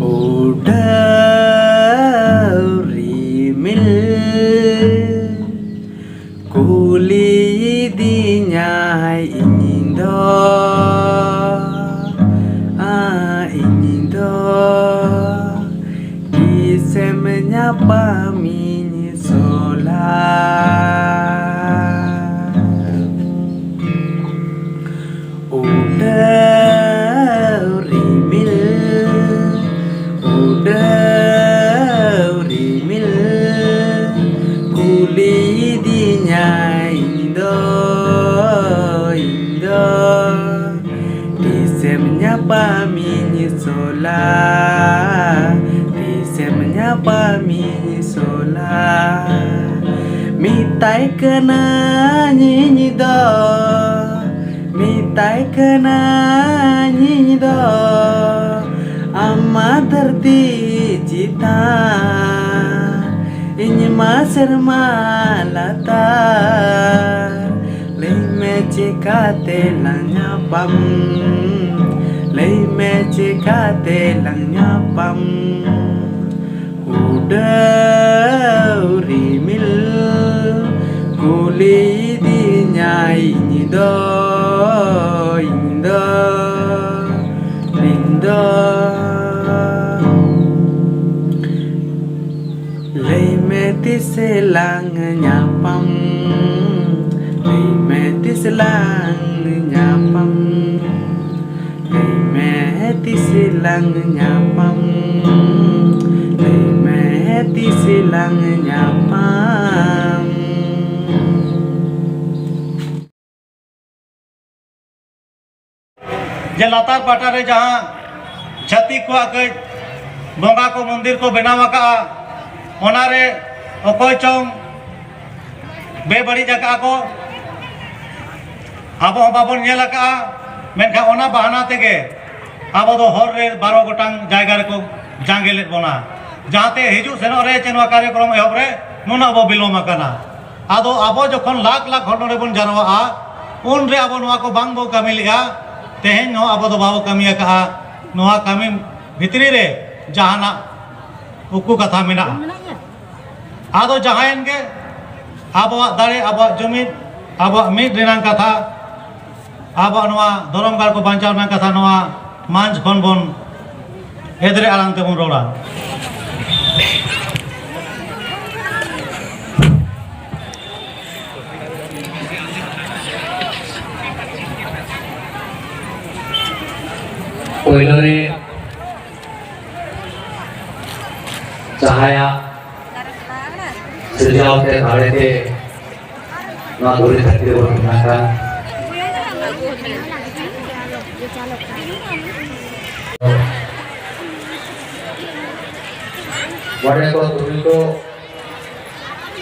Udah rimil kuli dinyai inindo inindo ise menyapa mini solar udah rimil kuli dinyai indo indo ise menyapa mini solar ise menyapa mini solar mitai kena nyanyi do mitai kena nyanyi do amma धरती चिता ini masir malata lei mecikate langnya pam lei mecikate langnya pam udah rimil kuli dinyai nido indo lindo lei meti selang nyapam lei meti selang nyapam lei meti selang nyapam lei meti selang nyapam जे लातार पाटा रे जहाँ छती को आके बोंगा को मंदिर को बनावा का ओनारे अकोय चोंग बेबड़ी जगह को अब बाबन नेल का मेनखा ओना बहाना तेगे अब दो हर रे 12 गोटांग जायगा रे को जांगेले बोना जहाते हिजु सेनो रे चेनवा कार्यक्रम एहब रे नुना बो बिलोम कना आदो अब जखन लाख लाख हर नोरे बन जारवा उन रे अब नवा को बांग बो कमी लिगा तेहेन नो अब दो बाबो कमी का नवा कमी भितरी रे जहाना उकु कथा मेना आदो जहायन के आबो दाड़े आबो जुमिद आबो मिद रेनांग कथा आबो नवा धरमगार को बांचाव रेनांग कथा नवा मांझ खन बन एदरे आलांग ते बन रोड़ा पहिलो रे cahaya sejauh teh kali teh nggak hati bergunakan wadah ko tuli ko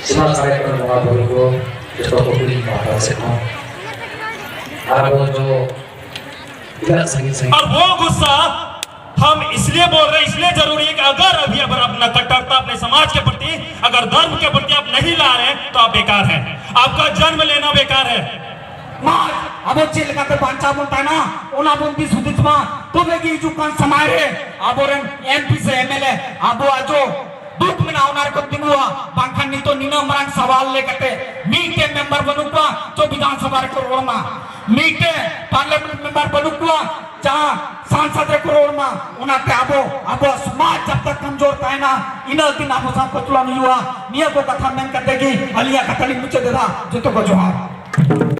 semua saya kan mga bulu ko ito ko tuli para seko ako jo tidak sangat और वो गुस्सा हम इसलिए बोल रहे हैं, इसलिए जरूरी है कि अगर अभी अपना कट्टरता अपने समाज के प्रति अगर धर्म के प्रति आप नहीं ला रहे हैं तो आप बेकार हैं, आपका जन्म लेना बेकार है। अब चेल का तो बांचा बोलता है ना उना बोलती सुदित मां तो लगी जो कान समाये है अब और एमपी से एमएलए अब आजो दुख में ना उनार को दिमुआ बांखन नी तो नीना मरंग सवाल लेकते मीटे मेंबर बनुका तो विधानसभा को रोमा मीटे पार्लियामेंट मेंबर बनुका जहां सांसद रे करोड़ मा उनाते अब समाज जब तक कमजोर था ना इनल दिन अब सब को तुला नहीं हुआ निया को कथा में करते की अलिया कतली मुझे देदा जो तो को जोहार